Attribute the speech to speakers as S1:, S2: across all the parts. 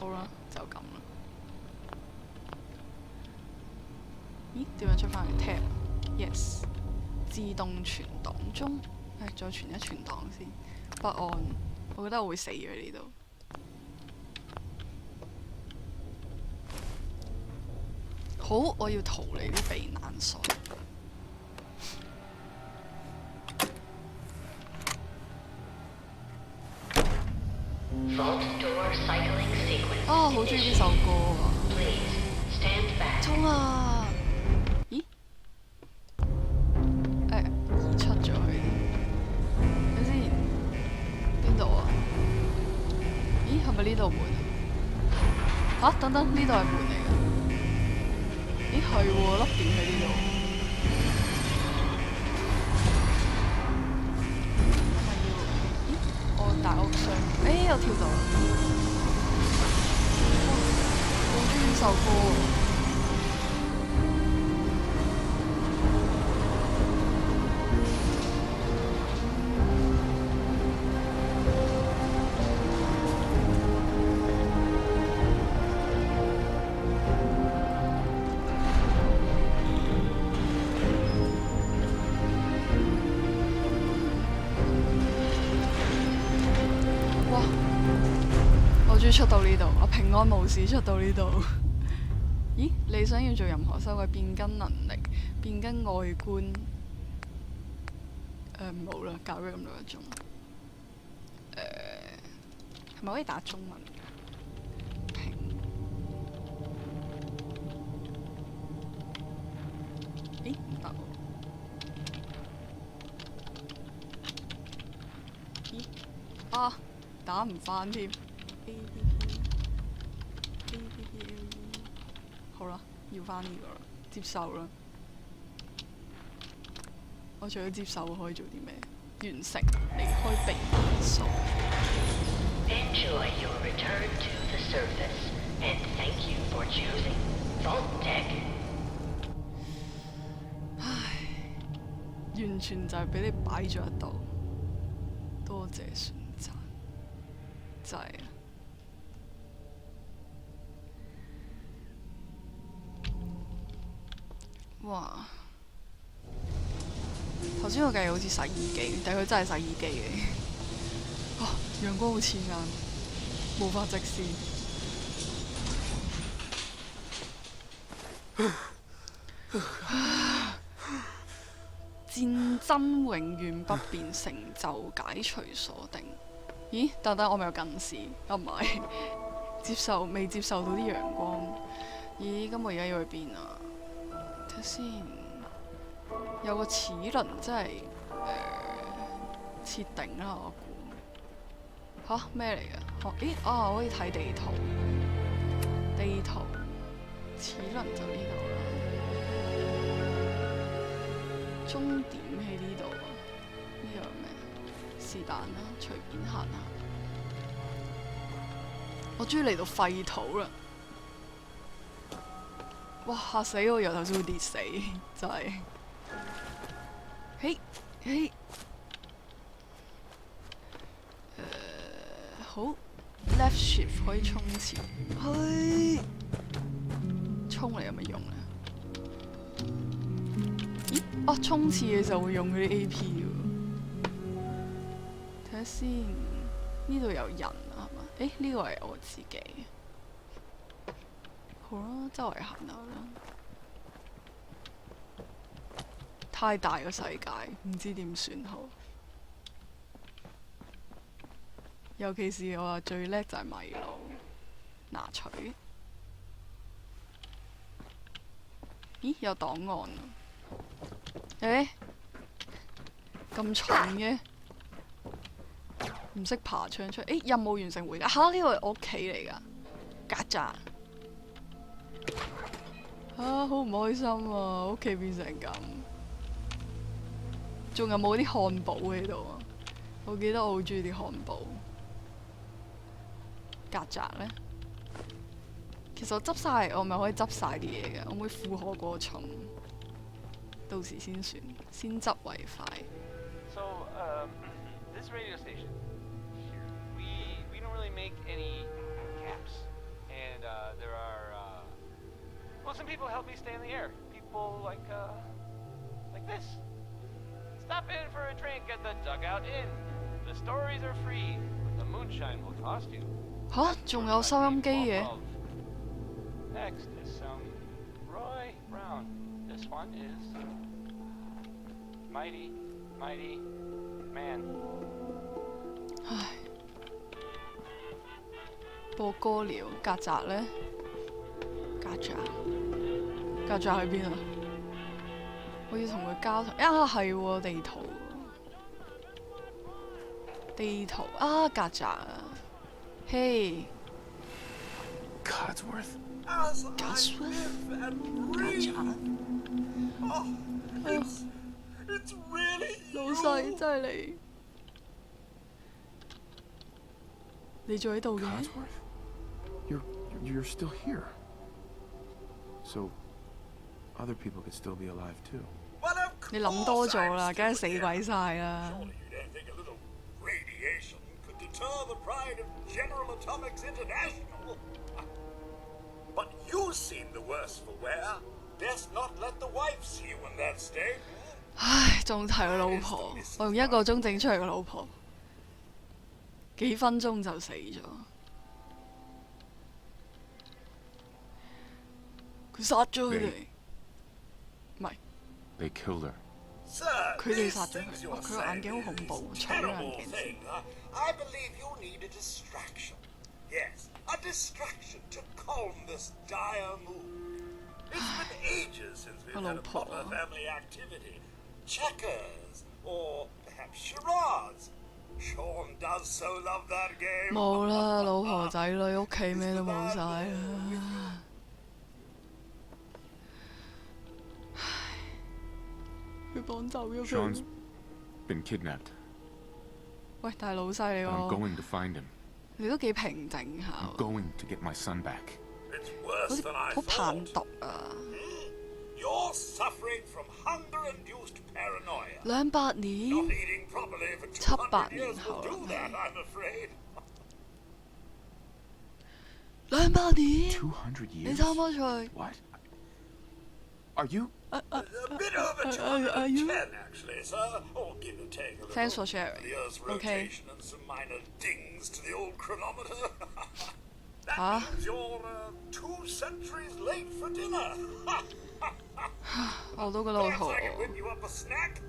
S1: 好啦，就咁啦。咦？點樣出翻去 Tab？Yes。自動存檔中。再存一存檔先。不安，我覺得我會死喺呢度。好，我要逃離啲避難所。啊，好中意呢首歌啊！衝啊！咦？移出咗去。等先，邊度啊？咦，係咪呢度門啊？等等，呢度係門嚟㗎。咦，係喎，粒電喺呢度。咦，我大屋上，我跳到啦！好中意呢首歌。出到呢度，我平安無事出到呢度。咦？你想要做任何修改，變更能力、變更外觀？冇啦，搞咗咁多個鐘。係咪可以打中文㗎？平。咦？唔得喎。咦？啊！打唔返添。好啦，要返呢個啦，接受啦。我除咗接受，可以做啲咩？完成，離開避難所。
S2: Enjoy your return to the surface, and thank you for choosing Vault-Tec。
S1: 唉，完全就係俾你擺咗喺度。多謝選擇，真係啊！哇！頭先我計好似洗衣機，但係佢真係洗衣機嘅。陽光好刺眼，無法直視。戰爭永遠不變，成就解除鎖定。咦？等等，我咪有近視？唔係，未接受到啲陽光。咦？咁我而家要去邊啊？睇下先，有個齒輪真係設定啦，我估吓咩嚟嘅？咦？我可以睇地圖，齒輪就呢度啦，終點喺呢度啊！呢度有咩？是但啦，隨便行下。我終於嚟到廢土啦！哇！嚇死我，由頭先會跌死，真係。嘿，好 ，left shift 可以衝前，衝嚟有乜用啊？咦？衝刺嘅時候會用嗰啲 AP 喎。睇下先，呢度有人啊，係嘛？呢個係我自己。好啦，周圍行下啦。太大個世界，唔知點算好。尤其是我話最叻就係迷路，拿取。咦？有檔案啊！咁蠢嘅，唔識爬窗出。任務完成回家。嚇！呢個係我屋企嚟㗎，曱甴。好唔開心啊！屋企變成咁。仲有冇啲漢堡喺度啊？我記得我好中意啲漢堡。曱甴呢？其實我執晒，我咪可以執晒啲嘢嘅，我會負荷過重，到時先算，先執為快。
S3: So, this radio station, we don't really make any caps. people help me stay in the air. People like this. Stop in for a drink at the Dugout Inn. The stories are free, but the moonshine will cost you.
S1: 嚇，仲有收音機嘅？
S3: Next is some Roy Brown. This one is Mighty Man.
S1: 唉，播歌了，曱甴呢？曱甴喺邊啊？我要同佢交談啊，係喎，地圖啊，曱甴啊，嘿
S4: Codsworth?
S1: ，Codsworth，
S4: 曱甴。It's really
S1: 老細真係你仲喺度嘅？
S4: Codsworth? You're still here. So other people could still be alive too.
S1: 你諗多咗啦，梗係死鬼晒啦！
S5: Surely you don't think a little radiation could deter the pride of General Atomics International? But you seem the worse for wear. Best not let the wife see you in that state.
S1: 唉，仲提佢老婆，我用1個鐘整出嚟個老婆，幾分鐘就死咗。佢殺咗佢哋，唔係
S4: They killed her.
S5: Sir,
S1: 佢哋
S5: these
S1: 殺咗
S5: things
S1: 佢。哇！
S5: you're
S1: 佢個眼鏡
S5: saying
S1: 好恐怖，
S5: is
S1: 除咗眼
S5: terrible
S1: 鏡先。
S5: thing. I believe you need a distraction. Yes, a distraction to calm this dire mood. It's been ages since we've had a proper family activity. Checkers, or perhaps charades. Sean does so love that game.
S1: 冇啦，老婆仔女屋企咩都冇晒啦。佢綁走咗
S4: Sean's
S1: 佢。
S4: been kidnapped.
S1: 喂，但係老細你
S4: I'm
S1: 喎，
S4: going to find him.
S1: 你都幾平靜下
S4: I'm
S1: 喎，
S4: going to get my son back.
S5: It's
S1: 好
S5: worse
S1: 似
S5: than I
S1: 好棒
S5: thought.
S1: 毒啊！
S5: You're suffering from hunger-induced paranoia.
S1: 200年
S5: Not eating properly for
S1: 700
S5: 200 years
S1: 年
S5: will
S1: 後
S5: do
S1: 啦
S5: that, I'm afraid.
S1: ，200年，
S4: 200
S1: 你
S4: years?
S1: 參乜菜？
S4: What? Are you?
S5: A bit over
S1: are you-
S5: 210, actually, sir. Or give or take a little.
S1: Thanks for sharing.
S5: The Earth's
S1: Okay.
S5: rotation and some minor dings to the old chronometer. That
S1: Huh?
S5: means you're 2 centuries late for dinner.
S1: 我都覺得好
S5: Perhaps
S1: 肚
S5: I can
S1: 餓。
S5: whip you up a snack.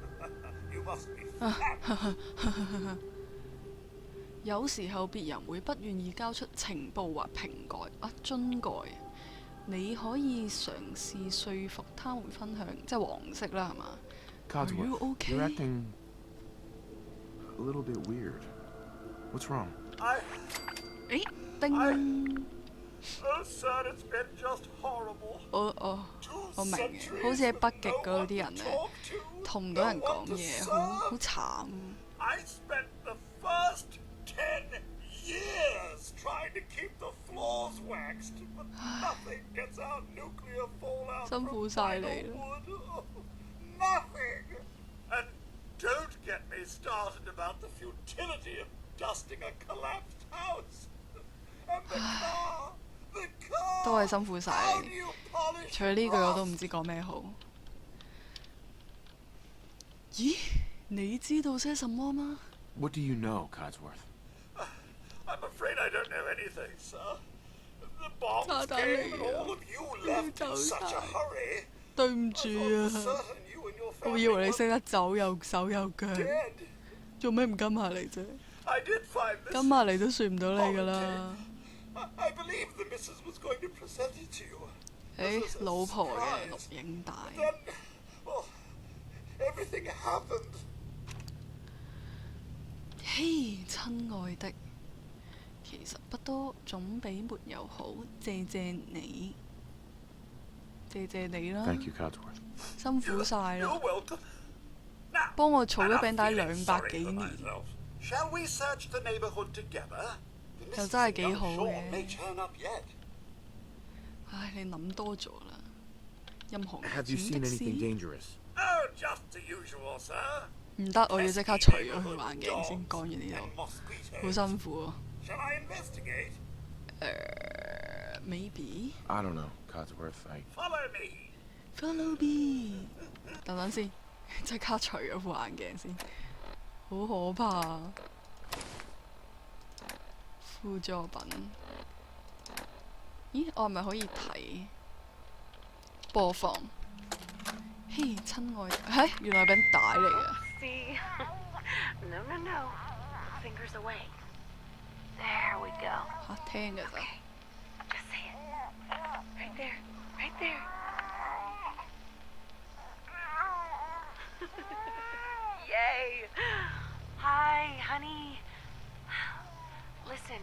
S5: You must be fat.
S1: 有時候別人會不願意交出情報或瓶蓋樽蓋，你可以嘗試說服他們分享，即係黃色啦，係嘛？ Are you
S4: Codsworth,
S1: okay?
S4: you're acting a little bit weird. What's wrong?
S5: I
S1: 誒，叮！
S5: Oh, sir, it's been just horrible.
S1: 我明嘅，好似喺北極嗰啲人咧，同唔到人講嘢，好慘。
S5: I spent the first 10 years trying to keep the floors waxed, but nothing gets out nuclear fallout
S1: 辛苦
S5: from
S1: 晒
S5: vinyl
S1: 你啦。
S5: wood. Nothing. And don't get me started about the futility of dusting a collapsed house. And the car. The car.
S1: 都係辛苦晒
S5: How
S1: 你
S5: do you polish
S1: 除咗呢句我都
S5: rust?
S1: 唔知講咩好。咦？你知道些什麼嗎？
S4: What do you know, Codsworth?
S5: I'm afraid I don't know anything, sir. The bombs
S1: Thật
S5: came
S1: ơi.
S5: and all of you left in
S1: Trời
S5: such a
S1: ơi.
S5: hurry.
S1: 對唔
S5: I
S1: 住
S5: thought
S1: 啊！
S5: certain you and your
S1: 我
S5: family
S1: 以為你
S5: were
S1: 識得走又手又腳，
S5: dead.
S1: 做咩唔跟埋嚟啫？
S5: I did find this.
S1: 跟埋嚟都算唔到你噶啦。
S5: I believe the missus was going to present it to you.
S1: 誒，老婆嘅錄影帶。
S5: Then, well, everything happened.
S1: 嘿，親愛的，其實不多，總比沒有好。謝謝你，謝謝你啦，
S4: Thank you, Codsworth.
S1: 辛苦晒
S5: You're
S1: 啦，
S5: welcome. Now,
S1: 幫我儲咗
S5: enough
S1: 餅帶
S5: feeling
S1: 200
S5: sorry
S1: 幾
S5: for
S1: 年，
S5: myself. Shall we search the neighborhood together? The
S1: 就
S5: missus
S1: 真係
S5: and
S1: 幾
S5: young
S1: 好
S5: Sean may
S1: 嘅。
S5: turn up yet.
S1: 唉，你諗多咗啦。任何危
S4: Have you
S1: 險
S4: seen
S1: 的
S4: anything
S1: 事
S4: dangerous?
S5: Oh, just the usual, sir.
S1: 唔得，我要即刻除咗佢眼鏡先，講完呢
S5: And
S1: 度，好
S5: mosquitoes.
S1: 辛苦啊。
S5: Shall I investigate?
S1: maybe
S4: I don't know, Codsworth.
S5: Follow me.
S1: follow me。等等先，即刻除咗副眼鏡先，好可怕。輔助品，咦？我係咪可以睇播放？嘿，親愛的，原來係餅帶嚟嘅。
S2: See? No. Fingers away. There we go.
S1: 嚇，聽嘅咋？
S2: Just say it. Right there. Right there. Yay! Hi, honey. Listen,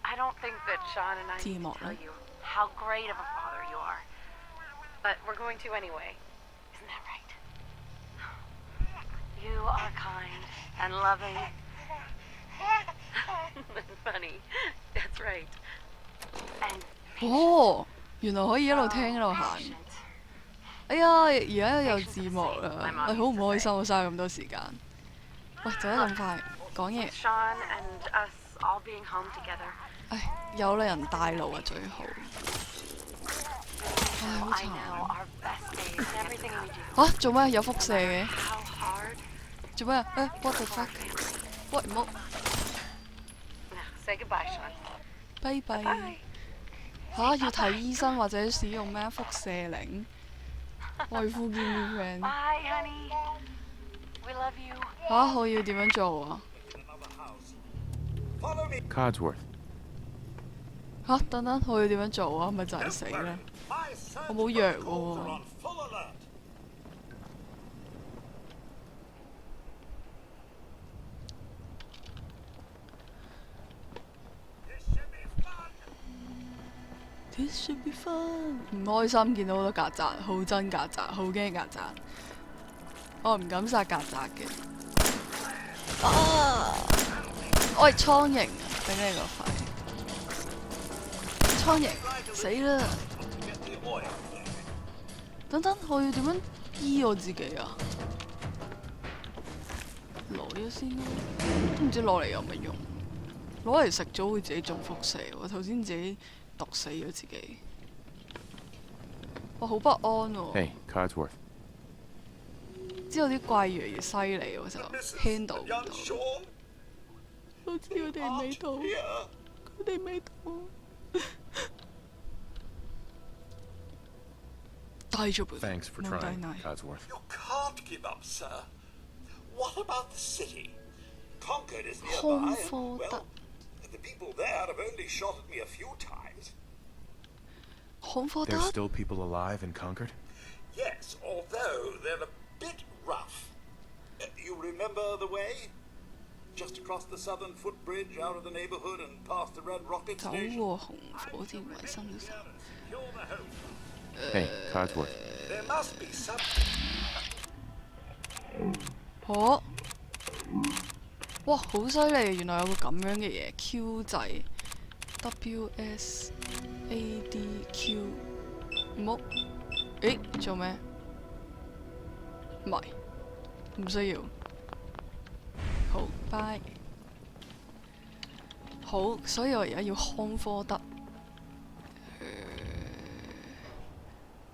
S2: I don't think that Sean and I need to tell you how great of a father you are. But we're going to anyway. Isn't that right? You are kind and loving and funny. That's right. And
S1: 哦，原來可以一路聽一路行。
S2: patient.
S1: 哎呀，而家有字幕啦，好唔開心啊！嘥咁多時間。喂，做得咁快，講嘢，
S2: Sean and us all being home together.
S1: 有人帶路啊最好。好
S2: I
S1: 慘
S2: know our best days, everything we do.
S1: 做咩有輻射嘅？
S2: How hard?
S1: 做咩what the fuck？ 喂，唔好，
S2: Now, say goodbye, Sean.
S1: 拜拜。
S2: Bye.
S1: 要睇醫生或者使用咩輻射鈴？外父見面 friend。
S2: Bye, honey. We love you.
S1: 我要點樣做啊？
S5: Another house. Follow me.
S4: Codsworth.
S1: 等等，我要點樣做啊？咪就係死啦！
S5: My sons
S1: 我冇藥
S5: are
S1: 喎。
S5: on full alert. This should be
S1: This should be
S5: fun.
S1: fun。唔開心，見到好多曱甴，好憎曱甴，好驚曱甴。我唔敢殺曱甴嘅。我係蒼蠅啊！俾你個肺！蒼蠅死啦！
S5: Get the oil flowing.
S1: 等等，我要點樣醫我自己啊？攞咗先啦，都唔知攞嚟有乜用。攞嚟食咗會自己中輻射喎，頭先自己毒死咗自己。我好不安喎。
S4: Hey, Codsworth.
S1: 知道啲怪越嚟越犀利，我就 handle 唔到。
S5: Young Sean
S1: 我知佢哋未到，
S5: here.
S1: 佢哋未到。大丈夫。
S4: Thanks for
S1: 問題
S4: trying,
S1: ない。
S4: Codsworth.
S5: You can't give up, sir. What about the city? Concord is nearby, and,
S1: Homeford.
S5: well, the people there have only shot at me a few times.
S1: 康科德
S4: There's still people alive in Concord?
S5: Yes, although they're a bit rough. You remember the way? Just across the southern footbridge, out of the neighborhood, and past the Red Rocket
S1: 走
S5: Station.
S1: 過紅火箭衛生手。
S5: Secure the home.
S4: Hey, Codsworth.
S5: There must be some.
S1: 哇，好犀利！原來有個咁樣嘅嘢 Q 掣 WSADQ。唔好，做咩？唔係，唔需要。好，bye。好，所以我而家要康科德。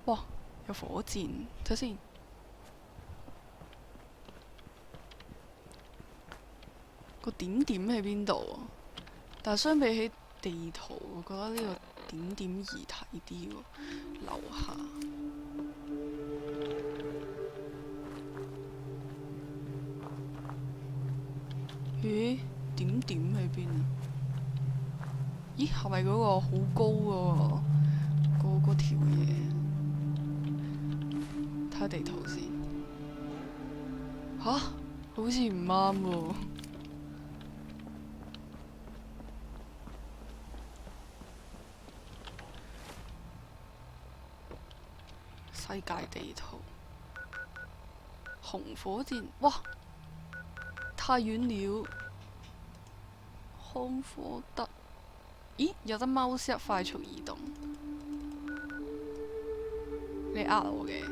S1: 哇，有火箭，睇先。個點點喺邊度啊？但係相比起地圖，我覺得呢個點點易睇啲喎。樓下咦？點點喺邊啊？咦？係咪嗰個好高嗰條嘢？睇下地圖先。好似唔啱喎。世界地圖，紅火箭，哇，太遠了。康科德，咦，有得貓式快速移動，你呃我嘅。